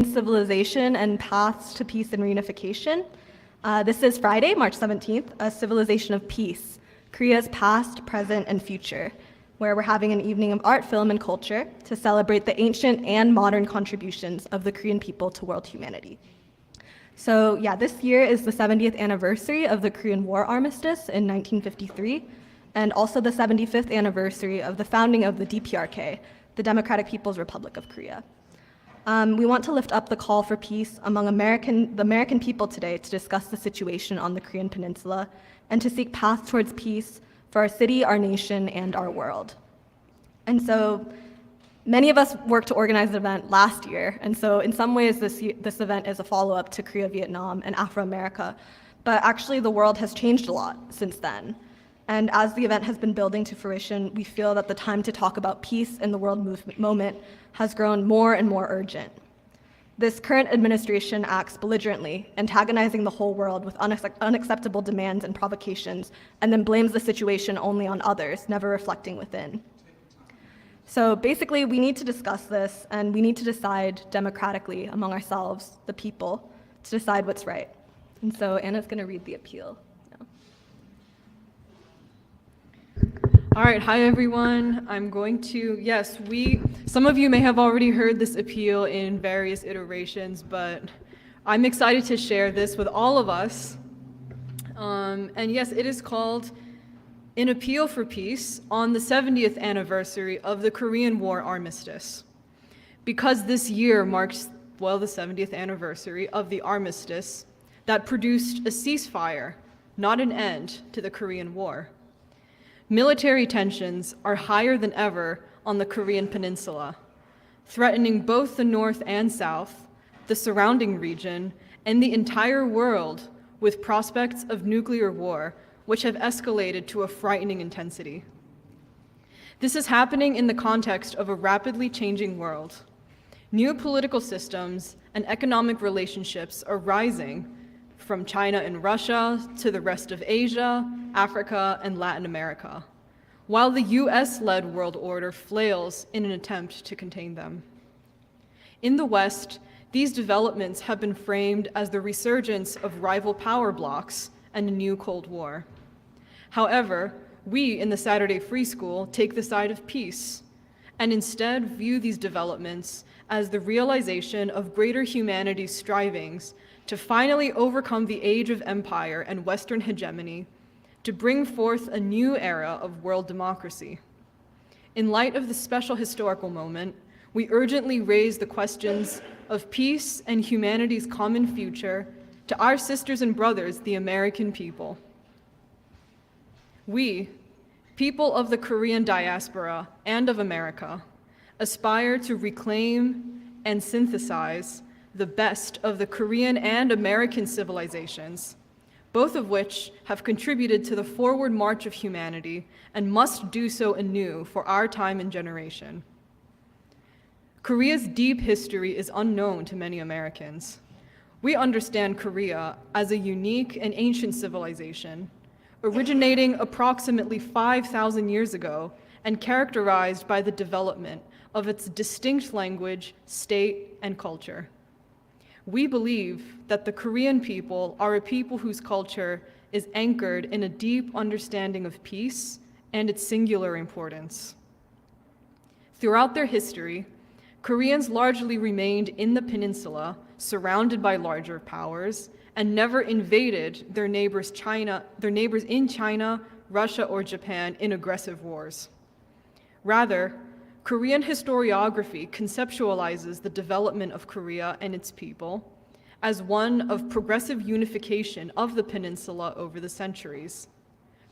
Civilization and Paths to Peace and Reunification. This is Friday, March 17th, A Civilization of Peace, Korea's Past, Present, and Future, where we're having an evening of art, film, and culture to celebrate the ancient and modern contributions of the Korean people to world humanity. So yeah, this year is the 70th anniversary of the Korean War Armistice in 1953, and also the 75th anniversary of the founding of the DPRK, the Democratic People's Republic of Korea. We want to lift up the call for peace among the American people today to discuss the situation on the Korean Peninsula and to seek paths towards peace for our city, our nation, and our world. And so many of us worked to organize the event last year, and so in some ways this event is a follow-up to Korea, Vietnam, and Afro-America, but actually the world has changed a lot since then. And as the event has been building to fruition, we feel that the time to talk about peace in the world moment has grown more and more urgent. This current administration acts belligerently, antagonizing the whole world with unacceptable demands and provocations, and then blames the situation only on others, never reflecting within. So basically, we need to discuss this, and we need to decide democratically among ourselves, the people, to decide what's right. And so Anna's going to read the appeal. All right, hi everyone. I'm going to, some of you may have already heard this appeal in various iterations, but I'm excited to share this with all of us. And yes, it is called An Appeal for Peace on the 70th anniversary of the Korean War Armistice. Because this year marks, the 70th anniversary of the armistice that produced a ceasefire, not an end to the Korean War. Military tensions are higher than ever on the Korean Peninsula, threatening both the North and South, the surrounding region, and the entire world with prospects of nuclear war, which have escalated to a frightening intensity. This is happening in the context of a rapidly changing world. New political systems and economic relationships are rising from China and Russia to the rest of Asia, Africa, and Latin America, while the US-led world order flails in an attempt to contain them. In the West, these developments have been framed as the resurgence of rival power blocs and a new Cold War. However, we in the Saturday Free School take the side of peace and instead view these developments as the realization of greater humanity's strivings to finally overcome the age of empire and Western hegemony, to bring forth a new era of world democracy. In light of this special historical moment, we urgently raise the questions of peace and humanity's common future to our sisters and brothers, the American people. We, people of the Korean diaspora and of America, aspire to reclaim and synthesize the best of the Korean and American civilizations, both of which have contributed to the forward march of humanity and must do so anew for our time and generation. Korea's deep history is unknown to many Americans. We understand Korea as a unique and ancient civilization, originating approximately 5,000 years ago and characterized by the development of its distinct language, state, and culture. We believe that the Korean people are a people whose culture is anchored in a deep understanding of peace and its singular importance. Throughout their history, Koreans largely remained in the peninsula, surrounded by larger powers, and never invaded their neighbors in China, Russia, or Japan in aggressive wars. Rather, Korean historiography conceptualizes the development of Korea and its people as one of progressive unification of the peninsula over the centuries,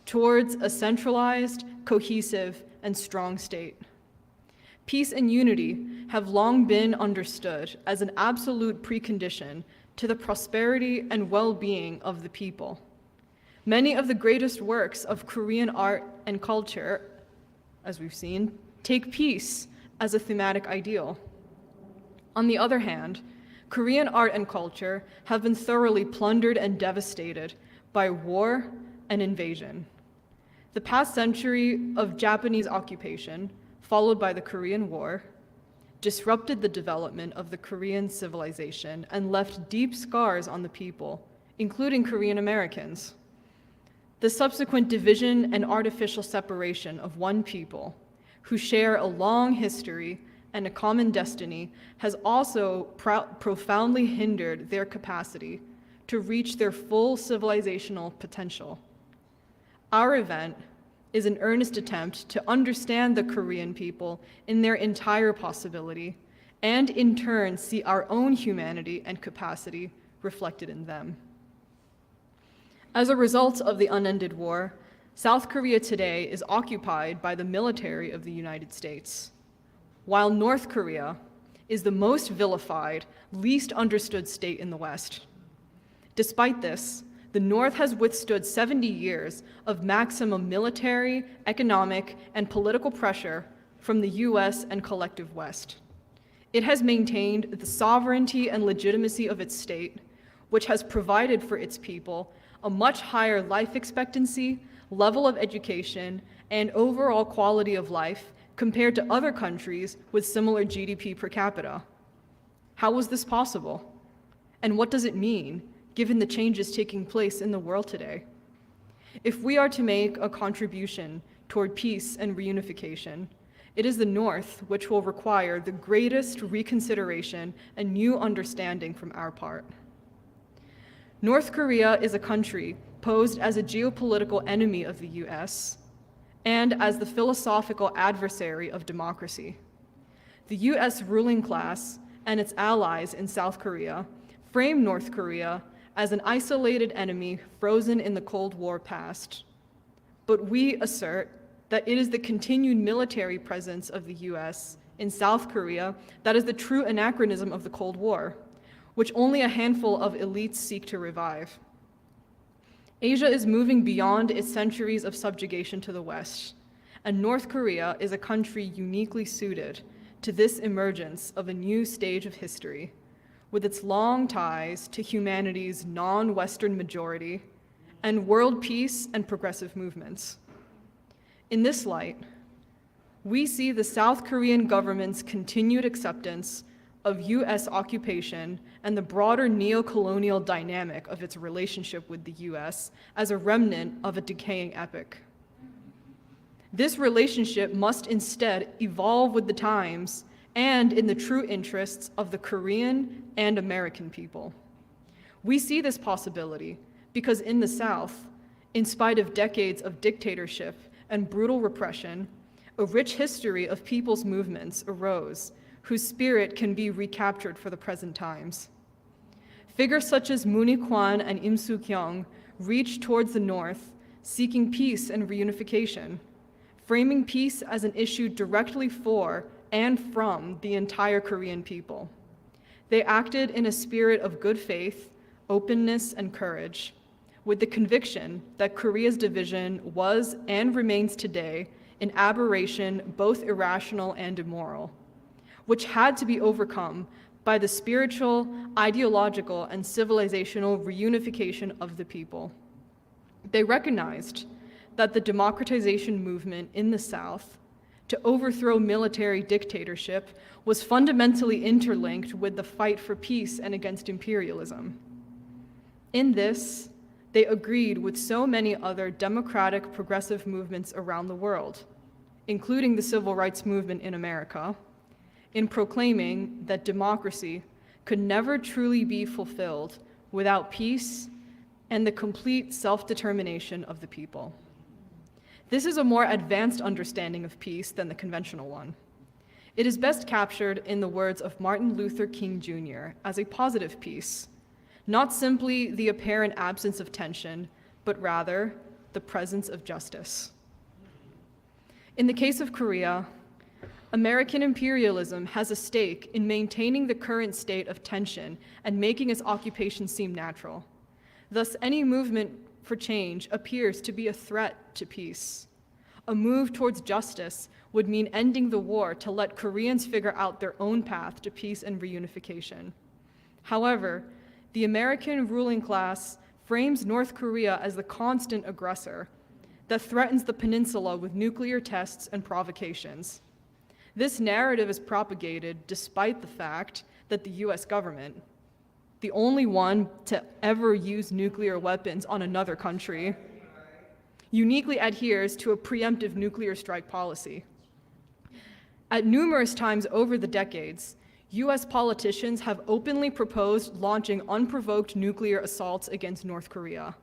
towards a centralized, cohesive, and strong state. Peace and unity have long been understood as an absolute precondition to the prosperity and well-being of the people. Many of the greatest works of Korean art and culture, as we've seen, take peace as a thematic ideal. On the other hand, Korean art and culture have been thoroughly plundered and devastated by war and invasion. The past century of Japanese occupation, followed by the Korean War, disrupted the development of the Korean civilization and left deep scars on the people, including Korean Americans. The subsequent division and artificial separation of one people who share a long history and a common destiny has also profoundly hindered their capacity to reach their full civilizational potential. Our event is an earnest attempt to understand the Korean people in their entire possibility, and in turn see our own humanity and capacity reflected in them. As a result of the unended war, South Korea today is occupied by the military of the United States, while North Korea is the most vilified, least understood state in the West. Despite this, the North has withstood 70 years of maximum military, economic, and political pressure from the US and collective West. It has maintained the sovereignty and legitimacy of its state, which has provided for its people a much higher life expectancy, level of education, and overall quality of life compared to other countries with similar GDP per capita. How was this possible? And what does it mean, given the changes taking place in the world today? If we are to make a contribution toward peace and reunification, it is the North which will require the greatest reconsideration and new understanding from our part. North Korea is a country posed as a geopolitical enemy of the US and as the philosophical adversary of democracy. The US ruling class and its allies in South Korea frame North Korea as an isolated enemy frozen in the Cold War past. But we assert that it is the continued military presence of the US in South Korea that is the true anachronism of the Cold War, which only a handful of elites seek to revive. Asia is moving beyond its centuries of subjugation to the West, and North Korea is a country uniquely suited to this emergence of a new stage of history, with its long ties to humanity's non-Western majority and world peace and progressive movements. In this light, we see the South Korean government's continued acceptance of US occupation and the broader neo-colonial dynamic of its relationship with the US as a remnant of a decaying epoch. This relationship must instead evolve with the times and in the true interests of the Korean and American people. We see this possibility because in the South, in spite of decades of dictatorship and brutal repression, a rich history of people's movements arose whose spirit can be recaptured for the present times. Figures such as Moon Hee-kwan and Im Soo-kyung reached towards the North, seeking peace and reunification, framing peace as an issue directly for and from the entire Korean people. They acted in a spirit of good faith, openness, and courage, with the conviction that Korea's division was and remains today an aberration both irrational and immoral, which had to be overcome by the spiritual, ideological, and civilizational reunification of the people. They recognized that the democratization movement in the South to overthrow military dictatorship was fundamentally interlinked with the fight for peace and against imperialism. In this, they agreed with so many other democratic progressive movements around the world, including the civil rights movement in America, in proclaiming that democracy could never truly be fulfilled without peace and the complete self-determination of the people. This is a more advanced understanding of peace than the conventional one. It is best captured in the words of Martin Luther King Jr. as a positive peace, not simply the apparent absence of tension, but rather the presence of justice. In the case of Korea, American imperialism has a stake in maintaining the current state of tension and making its occupation seem natural. Thus, any movement for change appears to be a threat to peace. A move towards justice would mean ending the war to let Koreans figure out their own path to peace and reunification. However, the American ruling class frames North Korea as the constant aggressor that threatens the peninsula with nuclear tests and provocations. This narrative is propagated despite the fact that the US government, the only one to ever use nuclear weapons on another country, uniquely adheres to a preemptive nuclear strike policy. At numerous times over the decades, US politicians have openly proposed launching unprovoked nuclear assaults against North Korea.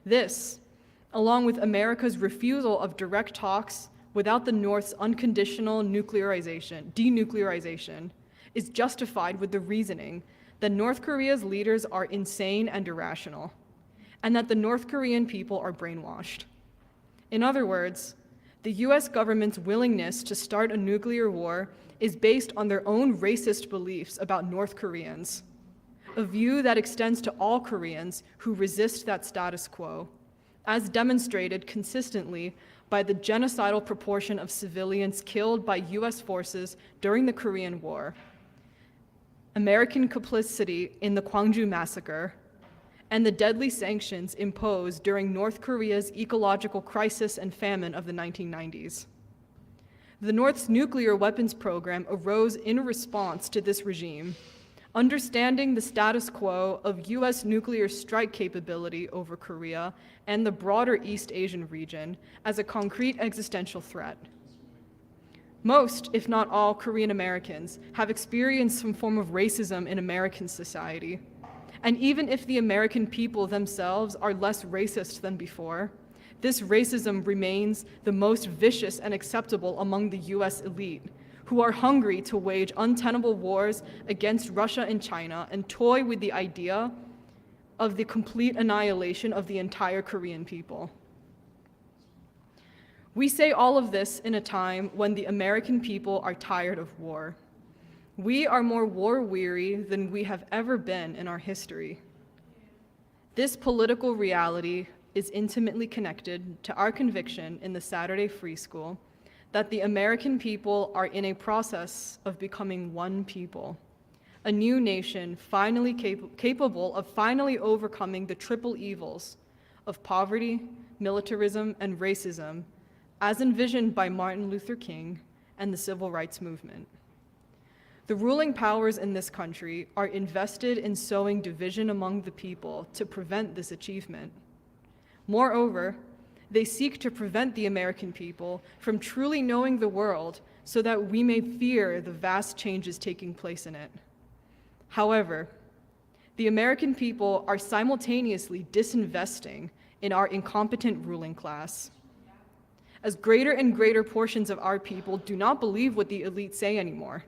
This, along with America's refusal of direct talks without the North's unconditional denuclearization, is justified with the reasoning that North Korea's leaders are insane and irrational, and that the North Korean people are brainwashed. In other words, the US government's willingness to start a nuclear war is based on their own racist beliefs about North Koreans, a view that extends to all Koreans who resist that status quo, as demonstrated consistently by the genocidal proportion of civilians killed by US forces during the Korean War, American complicity in the Gwangju massacre, and the deadly sanctions imposed during North Korea's ecological crisis and famine of the 1990s. The North's nuclear weapons program arose in response to this regime, understanding the status quo of US nuclear strike capability over Korea and the broader East Asian region as a concrete existential threat. Most, if not all, Korean Americans have experienced some form of racism in American society. And even if the American people themselves are less racist than before, this racism remains the most vicious and acceptable among the US elite, who are hungry to wage untenable wars against Russia and China and toy with the idea of the complete annihilation of the entire Korean people. We say all of this in a time when the American people are tired of war. We are more war-weary than we have ever been in our history. This political reality is intimately connected to our conviction in the Saturday Free School that the American people are in a process of becoming one people, a new nation finally capable of finally overcoming the triple evils of poverty, militarism, and racism as envisioned by Martin Luther King and the Civil Rights Movement. The ruling powers in this country are invested in sowing division among the people to prevent this achievement. Moreover, they seek to prevent the American people from truly knowing the world so that we may fear the vast changes taking place in it. However, the American people are simultaneously disinvesting in our incompetent ruling class, as greater and greater portions of our people do not believe what the elite say anymore,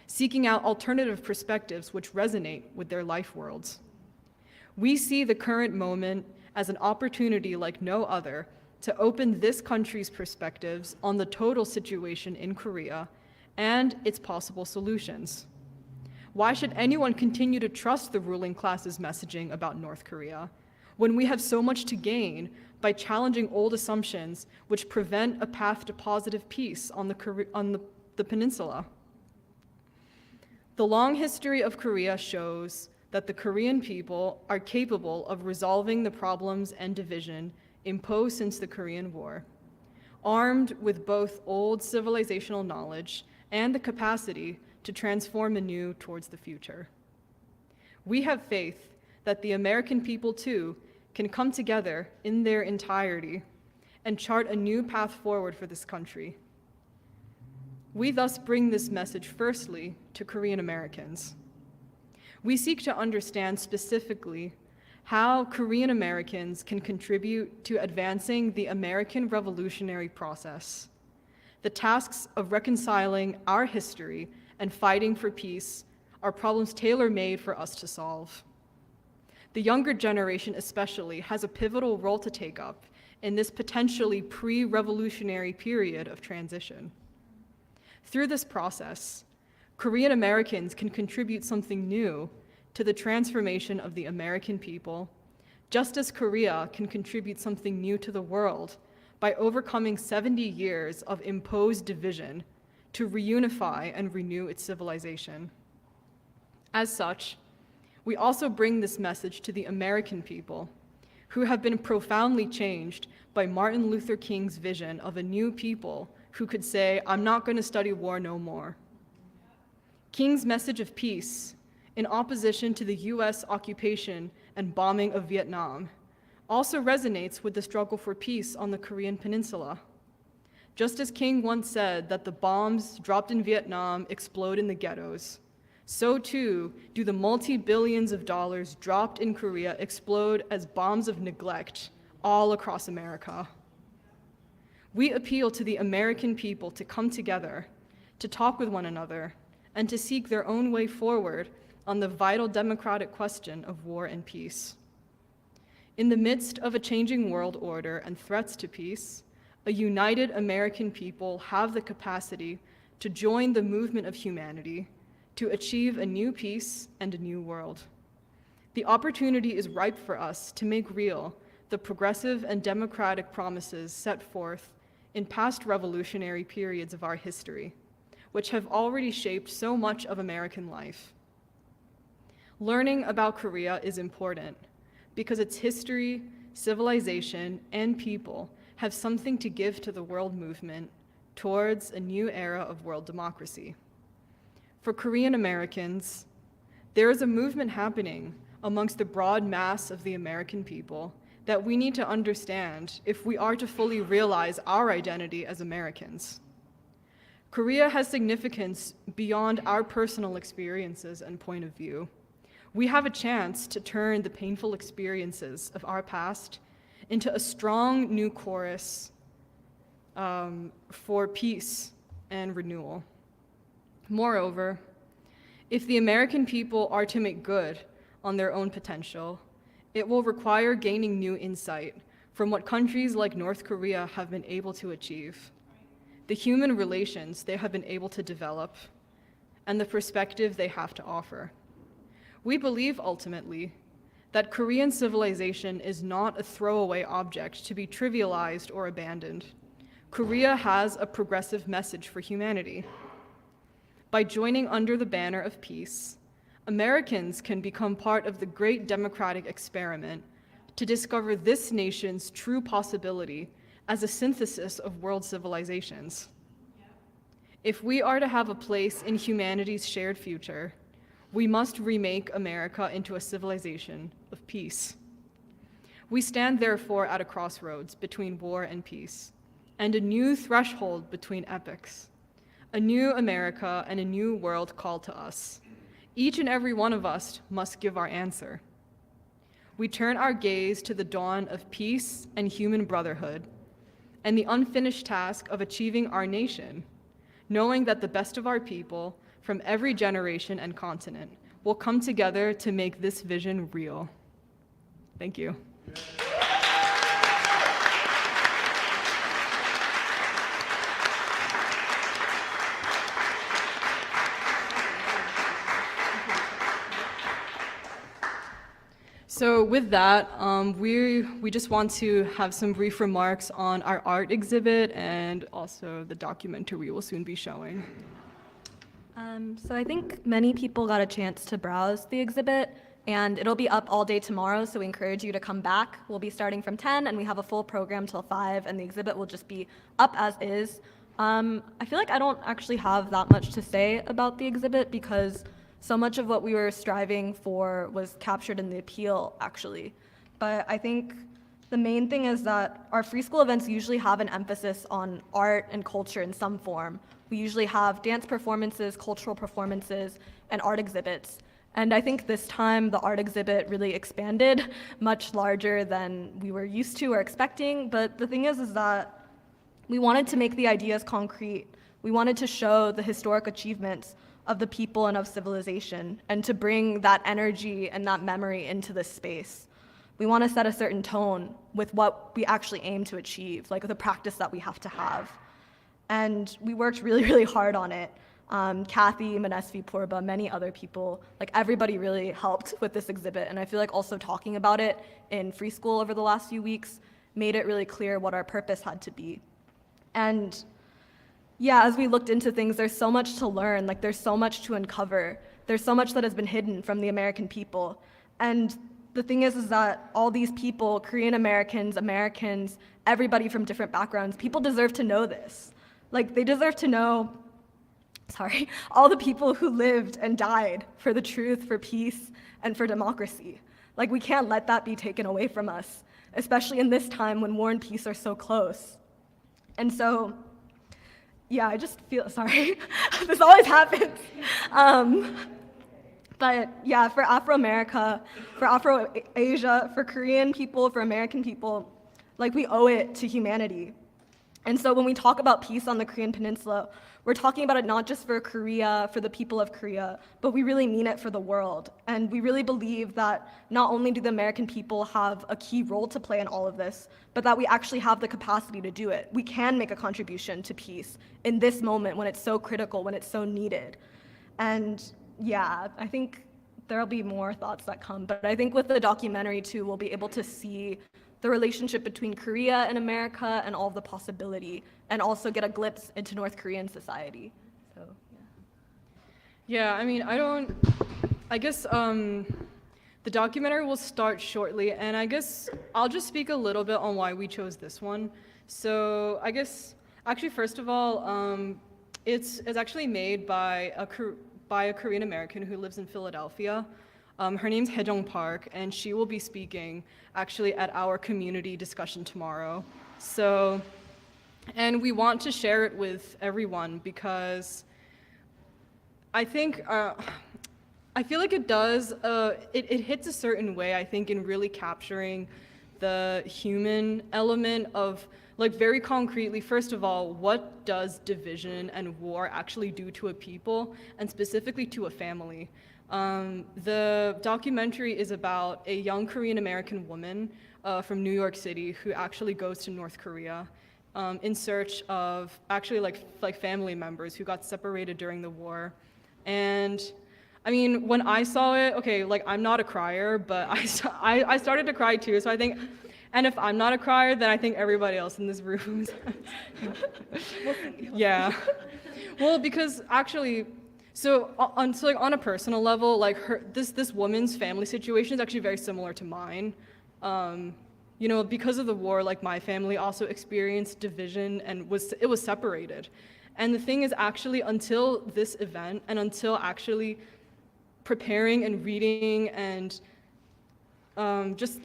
seeking out alternative perspectives which resonate with their life worlds. We see the current moment as an opportunity like no other to open this country's perspectives on the total situation in Korea and its possible solutions. Why should anyone continue to trust the ruling class's messaging about North Korea when we have so much to gain by challenging old assumptions which prevent a path to positive peace on the peninsula? The long history of Korea shows that the Korean people are capable of resolving the problems and division imposed since the Korean War, armed with both old civilizational knowledge and the capacity to transform anew towards the future. We have faith that the American people, too, can come together in their entirety and chart a new path forward for this country. We thus bring this message firstly to Korean Americans. We seek to understand specifically how Korean Americans can contribute to advancing the American revolutionary process, the tasks of reconciling our history and fighting for peace are problems tailor-made for us to solve. The younger generation especially has a pivotal role to take up in this potentially pre-revolutionary period of transition. Through this process, Korean Americans can contribute something new to the transformation of the American people, just as Korea can contribute something new to the world by overcoming 70 years of imposed division to reunify and renew its civilization. As such, we also bring this message to the American people, who have been profoundly changed by Martin Luther King's vision of a new people who could say, "I'm not going to study war no more." King's message of peace, in opposition to the US occupation and bombing of Vietnam, also resonates with the struggle for peace on the Korean Peninsula. Just as King once said that the bombs dropped in Vietnam explode in the ghettos, so too do the multi-billions of dollars dropped in Korea explode as bombs of neglect all across America. We appeal to the American people to come together, to talk with one another, and to seek their own way forward on the vital democratic question of war and peace. In the midst of a changing world order and threats to peace, a united American people have the capacity to join the movement of humanity to achieve a new peace and a new world. The opportunity is ripe for us to make real the progressive and democratic promises set forth in past revolutionary periods of our history, which have already shaped so much of American life. Learning about Korea is important because its history, civilization, and people have something to give to the world movement towards a new era of world democracy. For Korean Americans, there is a movement happening amongst the broad mass of the American people that we need to understand if we are to fully realize our identity as Americans. Korea has significance beyond our personal experiences and point of view. We have a chance to turn the painful experiences of our past into a strong new chorus for peace and renewal. Moreover, if the American people are to make good on their own potential, it will require gaining new insight from what countries like North Korea have been able to achieve, the human relations they have been able to develop, and the perspective they have to offer. We believe, ultimately, that Korean civilization is not a throwaway object to be trivialized or abandoned. Korea has a progressive message for humanity. By joining under the banner of peace, Americans can become part of the great democratic experiment to discover this nation's true possibility as a synthesis of world civilizations. If we are to have a place in humanity's shared future, we must remake America into a civilization of peace. We stand therefore at a crossroads between war and peace, and a new threshold between epochs, a new America and a new world called to us. Each and every one of us must give our answer. We turn our gaze to the dawn of peace and human brotherhood, and the unfinished task of achieving our nation, knowing that the best of our people from every generation and continent will come together to make this vision real. Thank you. So with that, we just want to have some brief remarks on our art exhibit and also the documentary we'll soon be showing. So I think many people got a chance to browse the exhibit, and it'll be up all day tomorrow, so we encourage you to come back. We'll be starting from 10, and we have a full program till 5, and the exhibit will just be up as is. I feel like I don't actually have that much to say about the exhibit because so much of what we were striving for was captured in the appeal, actually. But I think the main thing is that our free school events usually have an emphasis on art and culture in some form. We usually have dance performances, cultural performances, and art exhibits. And I think this time the art exhibit really expanded, much larger than we were used to or expecting. But the thing is that we wanted to make the ideas concrete. We wanted to show the historic achievements of the people and of civilization, and to bring that energy and that memory into this space. We want to set a certain tone with what we actually aim to achieve, like the practice that we have to have. And we worked really, really hard on it. Kathy, Manesvi Purba, many other people, like everybody really helped with this exhibit. And I feel like also talking about it in free school over the last few weeks made it really clear what our purpose had to be. And yeah, as we looked into things, there's so much to learn, like there's so much to uncover. There's so much that has been hidden from the American people. And the thing is that all these people, Korean Americans, Americans, everybody from different backgrounds, people deserve to know this. Like, they deserve to know, all the people who lived and died for the truth, for peace, and for democracy. Like, we can't let that be taken away from us, especially in this time when war and peace are so close. And so, yeah, I just feel, this always happens. But yeah, for Afro-America, for Afro-Asia, for Korean people, for American people, like, we owe it to humanity. And so when we talk about peace on the Korean Peninsula, we're talking about it not just for Korea, for the people of Korea, but we really mean it for the world. And we really believe that not only do the American people have a key role to play in all of this, but that we actually have the capacity to do it. We can make a contribution to peace in this moment when it's so critical, when it's so needed. And yeah, I think there'll be more thoughts that come, but I think with the documentary too, we'll be able to see the relationship between Korea and America and all of the possibility, and also get a glimpse into North Korean society. So, Yeah, I mean, I guess the documentary will start shortly, and I guess I'll just speak a little bit on why we chose this one. So I guess, actually, first of all, it's actually made by a Korean American who lives in Philadelphia. Her name's Haejong Park, and she will be speaking actually at our community discussion tomorrow. So, and we want to share it with everyone because I think, I feel like it does, it hits a certain way, I think, in really capturing the human element of, like, very concretely, first of all, what does division and war actually do to a people, and specifically to a family? The documentary is about a young Korean American woman from New York City who actually goes to North Korea in search of actually like family members who got separated during the war. And I mean, when I saw it, okay, like, I'm not a crier, but I started to cry too, so I think, and if I'm not a crier, then I think everybody else in this room is. Yeah. Well, because actually, so on a personal level, like, this woman's family situation is actually very similar to mine. You know, because of the war, like, my family also experienced division and it was separated. And the thing is, actually, until this event and until actually preparing and reading and just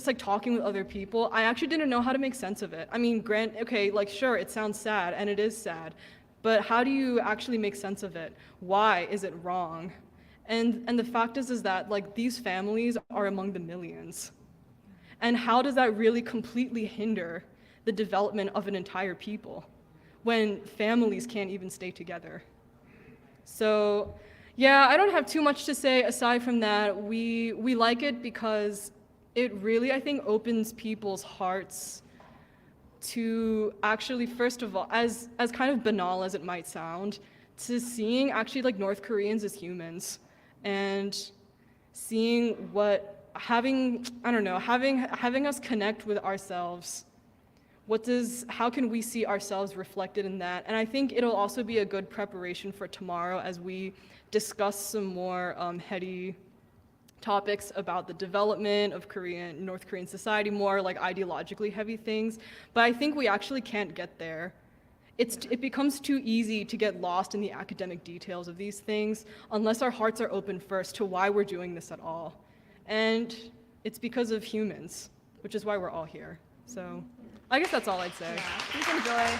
like talking with other people, I actually didn't know how to make sense of it. I mean, okay, like, sure, it sounds sad, and it is sad, but how do you actually make sense of it? Why is it wrong? And the fact is that, like, these families are among the millions. And how does that really completely hinder the development of an entire people when families can't even stay together? So, yeah, I don't have too much to say aside from that. We like it because it really, I think, opens people's hearts to actually, first of all, as kind of banal as it might sound, to seeing actually, like, North Koreans as humans and seeing having us connect with ourselves. How can we see ourselves reflected in that? And I think it'll also be a good preparation for tomorrow as we discuss some more heady topics about the development of North Korean society, more like ideologically heavy things. But I think we actually can't get there. It becomes too easy to get lost in the academic details of these things unless our hearts are open first to why we're doing this at all. And it's because of humans, which is why we're all here. So I guess that's all I'd say. yeah, please enjoy.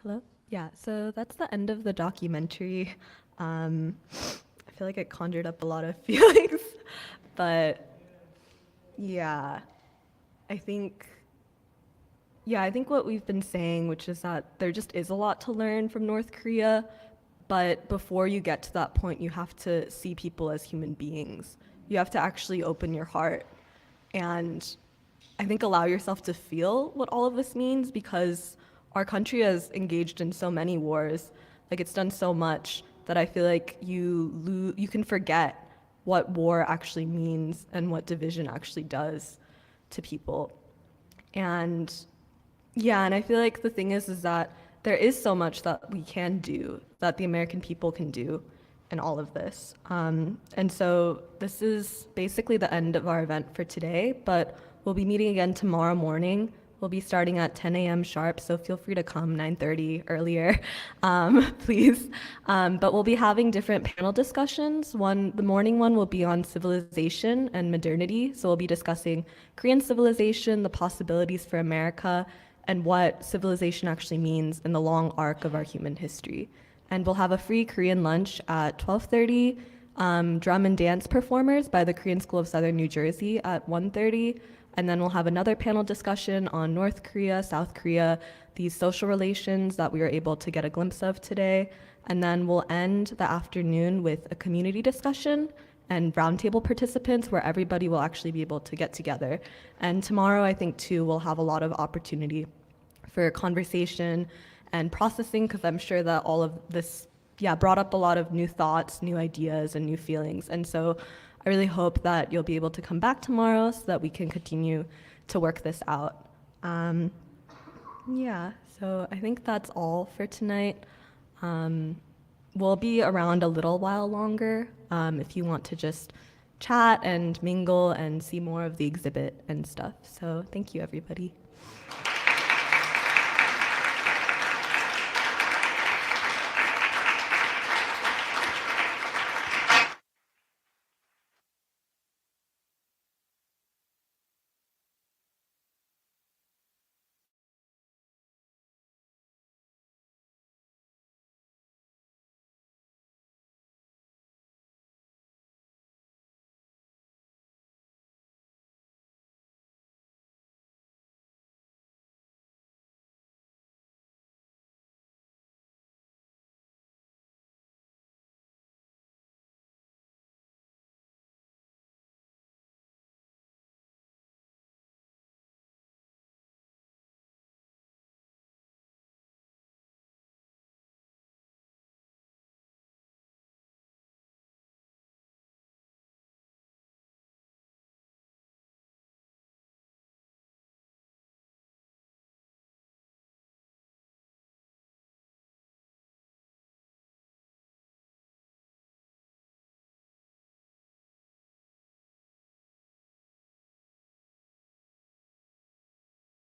Hello? Yeah, so that's the end of the documentary. I feel like it conjured up a lot of feelings, but yeah, I think, I think what we've been saying, which is that there just is a lot to learn from North Korea, but before you get to that point, you have to see people as human beings. You have to actually open your heart and I think allow yourself to feel what all of this means because our country has engaged in so many wars. Like it's done so much that I feel like you can forget what war actually means and what division actually does to people. And yeah, and I feel like the thing is that there is so much that we can do, that the American people can do in all of this. And so this is basically the end of our event for today, but we'll be meeting again tomorrow morning. We'll be starting at 10 a.m. sharp, so feel free to come 9:30 earlier, please. But we'll be having different panel discussions. The morning one will be on civilization and modernity. So we'll be discussing Korean civilization, the possibilities for America, and what civilization actually means in the long arc of our human history. And we'll have a free Korean lunch at 12:30, drum and dance performers by the Korean School of Southern New Jersey at 1:30, and then we'll have another panel discussion on North Korea, South Korea, these social relations that we were able to get a glimpse of today. And then we'll end the afternoon with a community discussion and roundtable participants where everybody will actually be able to get together. And tomorrow, I think, too, we'll have a lot of opportunity for conversation and processing, because I'm sure that all of this, brought up a lot of new thoughts, new ideas, and new feelings. And so I really hope that you'll be able to come back tomorrow so that we can continue to work this out. So I think that's all for tonight. We'll be around a little while longer if you want to just chat and mingle and see more of the exhibit and stuff. So thank you, everybody.